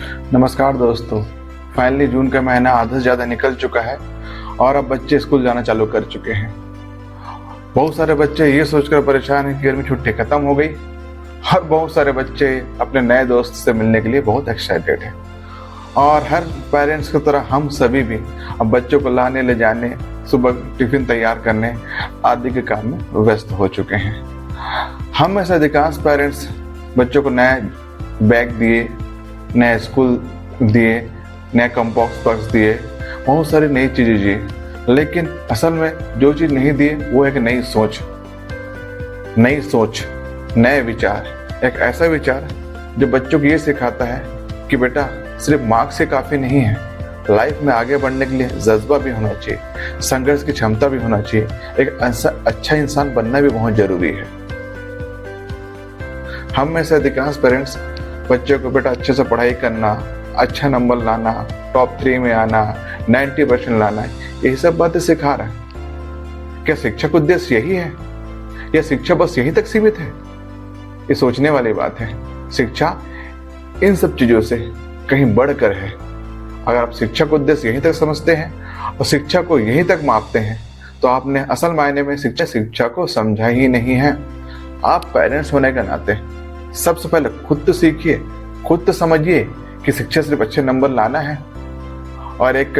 नमस्कार दोस्तों। फाइनली जून का महीना आधे से ज़्यादा निकल चुका है और अब बच्चे स्कूल जाना चालू कर चुके हैं। बहुत सारे बच्चे ये सोचकर परेशान हैं कि गर्मी छुट्टी खत्म हो गई और बहुत सारे बच्चे अपने नए दोस्त से मिलने के लिए बहुत एक्साइटेड हैं। और हर पेरेंट्स की तरह हम सभी भी अब बच्चों को लाने ले जाने, सुबह टिफिन तैयार करने आदि के काम में व्यस्त हो चुके हैं। हम में से अधिकांश पेरेंट्स बच्चों को नए बैग दिए, नए स्कूल दिए, नए कंपास बॉक्स दिए, बहुत सारी नई चीज़ें दिए, लेकिन असल में जो चीज़ नहीं दिए वो एक नई सोच, नए विचार, एक ऐसा विचार जो बच्चों को ये सिखाता है कि बेटा सिर्फ मार्क्स से काफ़ी नहीं है, लाइफ में आगे बढ़ने के लिए जज्बा भी होना चाहिए, संघर्ष की क्षमता भी होना चाहिए, एक अच्छा इंसान बनना भी बहुत जरूरी है। हम में से अधिकांश पेरेंट्स बच्चों को बेटा अच्छे से पढ़ाई करना, अच्छा नंबर लाना, टॉप 3 में आना, 90% लाना, यही सब बातें सिखा रहा है। क्या शिक्षा का उद्देश्य यही है या शिक्षा बस यहीं तक सीमित है? ये सोचने वाली बात है। शिक्षा इन सब चीजों से कहीं बढ़कर है। अगर आप शिक्षा का उद्देश्य यहीं तक समझते हैं और शिक्षा को यहीं तक मापते हैं तो आपने असल मायने में शिक्षा को समझा ही नहीं है। आप पेरेंट्स होने के नाते सबसे पहले खुद तो सीखिए, खुद तो समझिए कि शिक्षा सिर्फ अच्छे नंबर लाना है और एक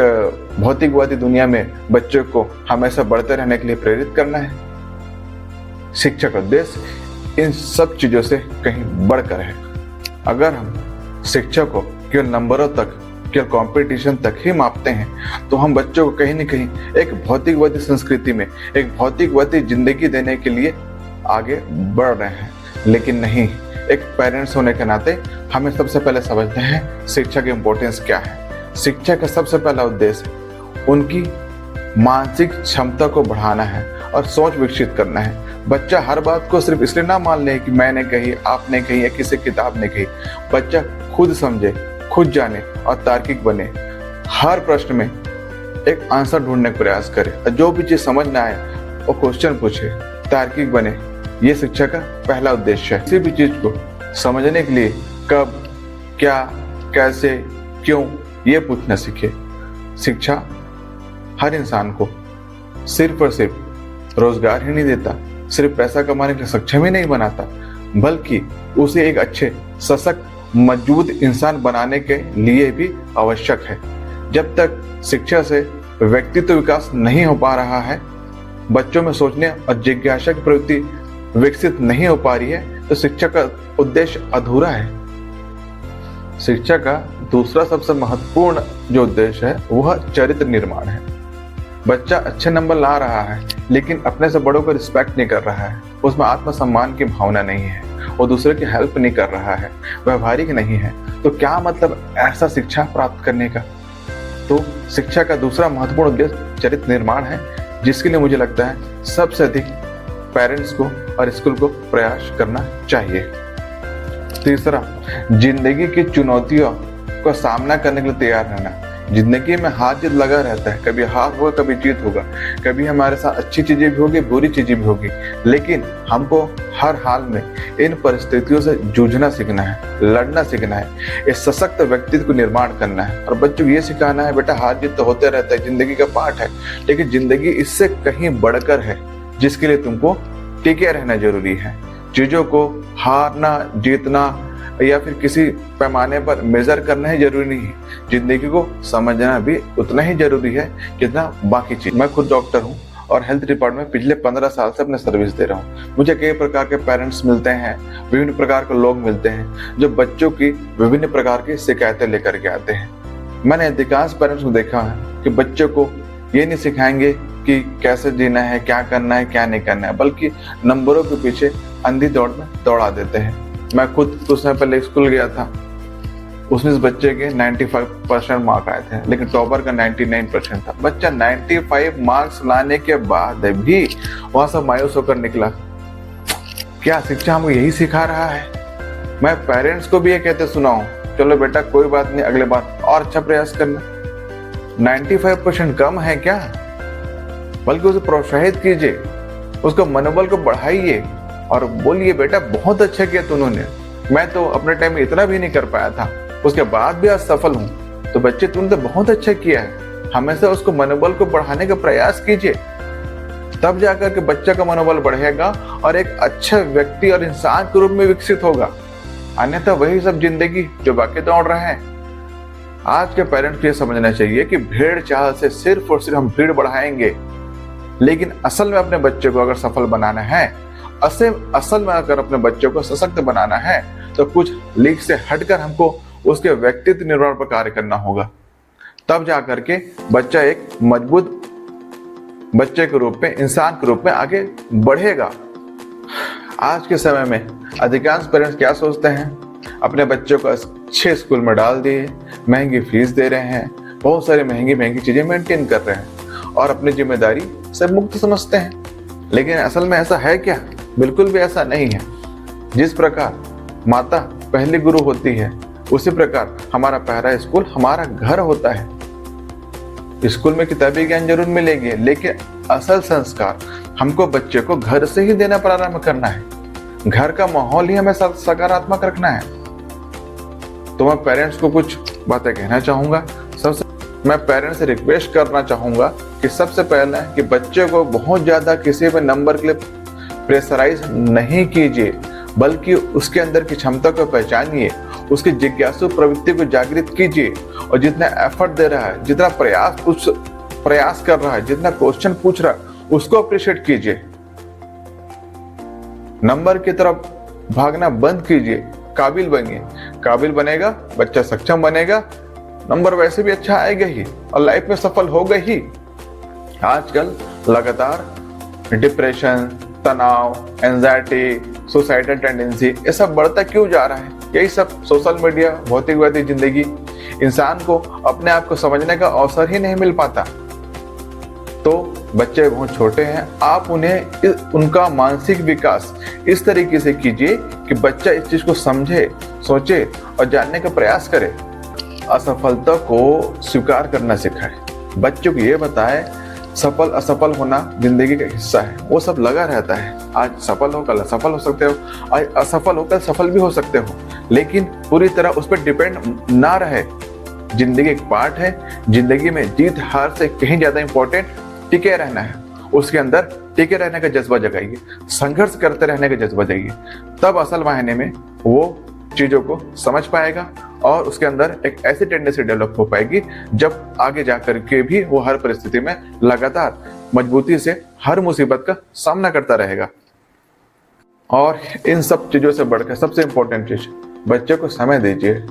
भौतिकवादी दुनिया में बच्चों को हमेशा बढ़ते रहने के लिए प्रेरित करना है। शिक्षा का उद्देश्य इन सब चीजों से कहीं बढ़कर है। अगर हम शिक्षा को केवल नंबरों तक, केवल कंपटीशन तक ही मापते हैं तो हम बच्चों को कहीं न कहीं एक भौतिकवादी संस्कृति में, एक भौतिकवादी जिंदगी देने के लिए आगे बढ़ रहे हैं। लेकिन नहीं, एक पेरेंट्स होने के नाते हमें सबसे पहले समझते हैं शिक्षा की इम्पोर्टेंस क्या है। शिक्षा का सबसे पहला उद्देश्य उनकी मानसिक क्षमता को बढ़ाना है और सोच विकसित करना है। बच्चा हर बात को सिर्फ इसलिए ना मान ले कि मैंने कही, आपने कही या किसी किताब ने कही। बच्चा खुद समझे, खुद जाने और तार्किक बने। हर प्रश्न में एक आंसर ढूंढने का प्रयास करे और जो भी चीज समझ ना आए वो क्वेश्चन पूछे, तार्किक बने। ये शिक्षा का पहला उद्देश्य है। किसी भी चीज को समझने के लिए कब, क्या, कैसे, क्यों, ये पूछना सीखे। शिक्षा हर इंसान को सिर्फ और सिर्फ रोजगार ही नहीं देता, सिर्फ पैसा कमाने के सक्षम ही नहीं बनाता, बल्कि उसे एक अच्छे, सशक्त, मजबूत इंसान बनाने के लिए भी आवश्यक है। जब तक शिक्षा से व्यक्तित्व विकास नहीं हो पा रहा है, बच्चों में सोचने और जिज्ञासा की प्रवृत्ति विकसित नहीं हो पा रही है, तो शिक्षा का उद्देश्य अधूरा है। शिक्षा का दूसरा सबसे महत्वपूर्ण जो उद्देश्य है वह चरित्र निर्माण है। बच्चा अच्छे नंबर ला रहा है लेकिन अपने से बड़ों को रिस्पेक्ट नहीं कर रहा है, उसमें आत्मसम्मान की भावना नहीं है, वो दूसरे की हेल्प नहीं कर रहा है, व्यवहारिक नहीं है, तो क्या मतलब ऐसा शिक्षा प्राप्त करने का? तो शिक्षा का दूसरा महत्वपूर्ण उद्देश्य चरित्र निर्माण है, जिसके लिए मुझे लगता है सबसे अधिक पेरेंट्स को और स्कूल को प्रयास करना चाहिए। तीसरा, जिंदगी की चुनौतियों का सामना करने के लिए तैयार रहना। जिंदगी में हार जीत लगा रहता है, कभी हार होगा, कभी जीत होगा, कभी हमारे साथ अच्छी चीजें भी होगी, बुरी चीजें भी होगी, लेकिन हमको हर हाल में इन परिस्थितियों से जूझना सीखना है, लड़ना सीखना है, एक सशक्त व्यक्तित्व को निर्माण करना है। और बच्चों को ये सिखाना है बेटा हार जीत तो होते रहता है, जिंदगी का पार्ट है, लेकिन जिंदगी इससे कहीं बढ़कर है, जिसके लिए तुमको टिके रहना जरूरी है। चीजों को हारना, जीतना या फिर किसी पैमाने पर मेजर करना ही जरूरी नहीं है, जिंदगी को समझना भी उतना ही जरूरी है जितना बाकी चीज। मैं खुद डॉक्टर हूँ और हेल्थ डिपार्टमेंट में पिछले 15 साल से अपने सर्विस दे रहा हूँ। मुझे कई प्रकार के पेरेंट्स मिलते हैं, विभिन्न प्रकार के लोग मिलते हैं जो बच्चों की विभिन्न प्रकार की शिकायतें लेकर के आते हैं। मैंने अधिकांश पेरेंट्स को देखा है कि बच्चों को ये नहीं सिखाएंगे कि कैसे जीना है, क्या करना है, क्या नहीं करना है, बल्कि नंबरों के पीछे अंधी दौड़ में दौड़ा देते हैं। मैं खुद कुछ समय पहले स्कूल गया था, उसमें इस बच्चे के 95% मार्क आए थे, लेकिन टॉपर का 99% था। बच्चा 95 मार्क्स लाने के बाद भी वहां से मायूस होकर निकला। क्या शिक्षा हमको यही सिखा रहा है? मैं पेरेंट्स को भी ये कहते सुना हूं, चलो बेटा कोई बात नहीं, अगले बार और अच्छा प्रयास करना। 95% कम है क्या? बल्कि उसे प्रोत्साहित कीजिए, उसका मनोबल को बढ़ाइए और बोलिए बेटा बहुत अच्छा किया तूने, मैं तो अपने टाइम में इतना भी नहीं कर पाया था, उसके बाद भी असफल हूँ, तो बच्चे तुमने तो बहुत अच्छा किया है। हमेशा उसको मनोबल को बढ़ाने का प्रयास कीजिए, तब जाकर के बच्चा का मनोबल बढ़ेगा और एक अच्छा व्यक्ति और इंसान के रूप में विकसित होगा। अन्यथा वही सब जिंदगी जो बाकी दौड़ रहे हैं। आज के पेरेंट्स को ये समझना चाहिए कि भेड़ चाल से सिर्फ और सिर्फ हम भीड़ बढ़ाएंगे, लेकिन असल में अपने बच्चे को अगर सफल बनाना है, असल में अगर अपने बच्चों को सशक्त बनाना है, तो कुछ लीक से हटकर हमको उसके व्यक्तित्व निर्माण पर कार्य करना होगा। तब जाकर के बच्चा एक मजबूत बच्चे के रूप में, इंसान के रूप में आगे बढ़ेगा। आज के समय में अधिकांश पेरेंट्स क्या सोचते हैं, अपने बच्चों को अच्छे स्कूल में डाल दिए, महंगी फीस दे रहे हैं, बहुत सारी महंगी चीजें मेंटेन कर रहे हैं और अपनी जिम्मेदारी से मुक्त समझते हैं। लेकिन असल में ऐसा है क्या? बिल्कुल भी ऐसा नहीं है। जिस प्रकार माता पहली गुरु होती है, उसी प्रकार हमारा पहला स्कूल हमारा घर होता है। स्कूल में किताबी ज्ञान जरूर मिलेगी, लेकिन असल संस्कार हमको बच्चे को घर से ही देना प्रारंभ करना है। घर का माहौल ही हमें सकारात्मक रखना है। तो मैं पेरेंट्स को कुछ बातें कहना चाहूंगा। मैं पेरेंट्स से रिक्वेस्ट करना चाहूंगा कि सबसे पहले कि बच्चे को बहुत ज्यादा किसी भी नंबर के लिए प्रेशराइज नहीं कीजिए, बल्कि उसके अंदर की क्षमता को पहचानिए, उसकी जिज्ञासु प्रवृत्ति को जागृत कीजिए और जितना एफर्ट दे रहा है, जितना प्रयास कर रहा है, जितना क्वेश्चन पूछ रहा है, उसको अप्रिशिएट कीजिए। नंबर की तरफ भागना बंद कीजिए, काबिल बनिए। काबिल बनेगा बच्चा, सक्षम बनेगा, नंबर वैसे भी अच्छा आएगा ही और लाइफ में सफल होगा ही। आजकल लगातार डिप्रेशन, तनाव, एंजाइटी, सुसाइडल टेंडेंसी, ये सब बढ़ता क्यों जा रहा है? यही सब सोशल मीडिया, भौतिकवादी जिंदगी, इंसान को अपने आप को समझने का अवसर ही नहीं मिल पाता। तो बच्चे बहुत छोटे हैं, आप उन्हें उनका मानसिक विकास इस तरीके से कीजिए कि बच्चा इस चीज को समझे, सोचे और जानने का प्रयास करे। असफलता को स्वीकार करना सिखाए, बच्चों को ये बताए सफल असफल होना जिंदगी का हिस्सा है। वो सब लगा रहता है, आज सफल हो, कल असफल हो सकते हो, आज असफल हो, कल सफल भी हो सकते हो, लेकिन पूरी तरह उस पर डिपेंड ना रहे। जिंदगी एक पार्ट है। जिंदगी में जीत हार से कहीं ज्यादा इंपॉर्टेंट टिके रहना है। उसके अंदर टिके रहने का जज्बा जगाइए, संघर्ष करते रहने का जज्बा जगाइए, तब असल मायने में वो चीजों को समझ पाएगा और उसके अंदर एक ऐसी टेंडेंसी डेवलप हो पाएगी जब आगे जाकर के भी वो हर परिस्थिति में लगातार मजबूती से हर मुसीबत का सामना करता रहेगा। और इन सब चीजों से बढ़कर सबसे इंपॉर्टेंट चीज, बच्चे को समय दीजिए।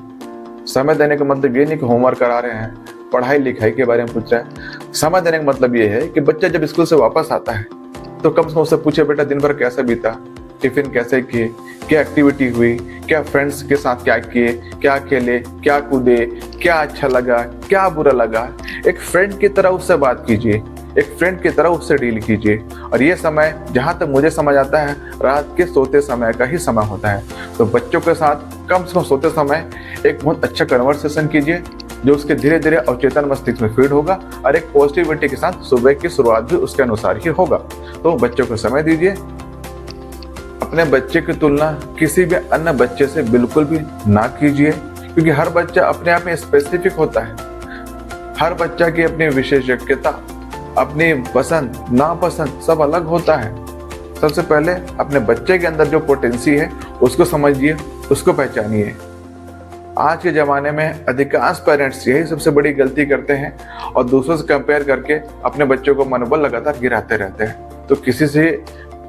समय देने का मतलब ये नहीं कि होमवर्क करा रहे हैं, पढ़ाई लिखाई के बारे में पूछ रहे हैं। समय देने का मतलब ये है कि बच्चा जब स्कूल से वापस आता है तो कम से कम उससे पूछे, बेटा दिन भर कैसा बीता, टिफिन कैसे किए, क्या एक्टिविटी हुई, क्या फ्रेंड्स के साथ क्या किए, क्या खेले, क्या कूदे, क्या अच्छा लगा, क्या बुरा लगा। एक फ्रेंड की तरह उससे बात कीजिए, एक फ्रेंड की तरह उससे डील कीजिए। और ये समय जहाँ तक मुझे समझ आता है रात के सोते समय का ही समय होता है। तो बच्चों के साथ कम से कम सोते समय एक बहुत अच्छा कन्वर्सेशन कीजिए जो उसके धीरे धीरे अवचेतन मस्तिष्क में फीड होगा और एक पॉजिटिविटी के साथ सुबह की शुरुआत भी उसके अनुसार ही होगा। तो बच्चों को समय दीजिए। अपने बच्चे की तुलना किसी भी अन्य बच्चे से बिल्कुल भी ना कीजिए, क्योंकि हर बच्चा अपने आप में स्पेसिफिक होता है। हर बच्चा की अपनी विशेषज्ञता, अपनी पसंद नापसंद सब अलग होता है। सबसे पहले अपने बच्चे के अंदर जो पोटेंसी है उसको समझिए, उसको पहचानिए। आज के ज़माने में अधिकांश पेरेंट्स यही सबसे बड़ी गलती करते हैं और दूसरों से कंपेयर करके अपने बच्चों को मनोबल लगातार गिराते रहते हैं। तो किसी से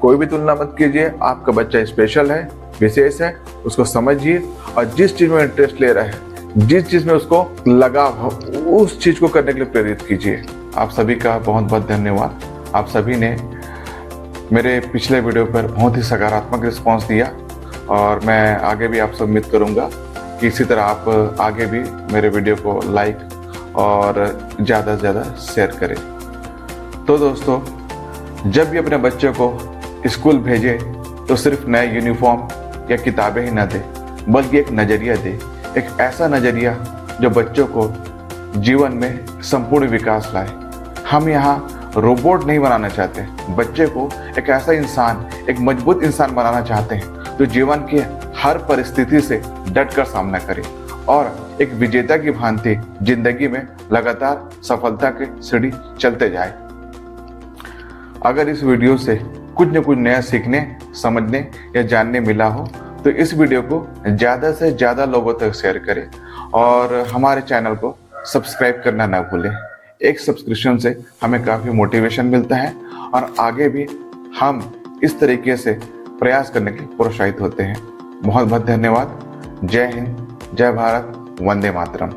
कोई भी तुलना मत कीजिए। आपका बच्चा स्पेशल है, विशेष है, उसको समझिए और जिस चीज़ में इंटरेस्ट ले रहा है, जिस चीज़ में उसको लगाव हो, उस चीज़ को करने के लिए प्रेरित कीजिए। आप सभी का बहुत बहुत धन्यवाद। आप सभी ने मेरे पिछले वीडियो पर बहुत ही सकारात्मक रिस्पांस दिया और मैं आगे भी आपसे उम्मीद करूंगा कि इसी तरह आप आगे भी मेरे वीडियो को लाइक और ज़्यादा से ज़्यादा शेयर करें। तो दोस्तों, जब भी अपने बच्चे को स्कूल भेजे तो सिर्फ नए यूनिफॉर्म या किताबें ही ना दे, बल्कि एक नज़रिया दे, एक ऐसा नज़रिया जो बच्चों को जीवन में संपूर्ण विकास लाए। हम यहाँ रोबोट नहीं बनाना चाहते, बच्चे को एक ऐसा इंसान, एक मजबूत इंसान बनाना चाहते हैं जो जीवन के हर परिस्थिति से डट कर सामना करे और एक विजेता की भांति जिंदगी में लगातार सफलता की सीढ़ी चलते जाए। अगर इस वीडियो से कुछ न कुछ नया सीखने, समझने या जानने मिला हो तो इस वीडियो को ज़्यादा से ज़्यादा लोगों तक शेयर करें और हमारे चैनल को सब्सक्राइब करना ना भूलें। एक सब्सक्रिप्शन से हमें काफ़ी मोटिवेशन मिलता है और आगे भी हम इस तरीके से प्रयास करने के प्रोत्साहित होते हैं। बहुत बहुत धन्यवाद। जय हिंद, जय भारत, वंदे मातरम।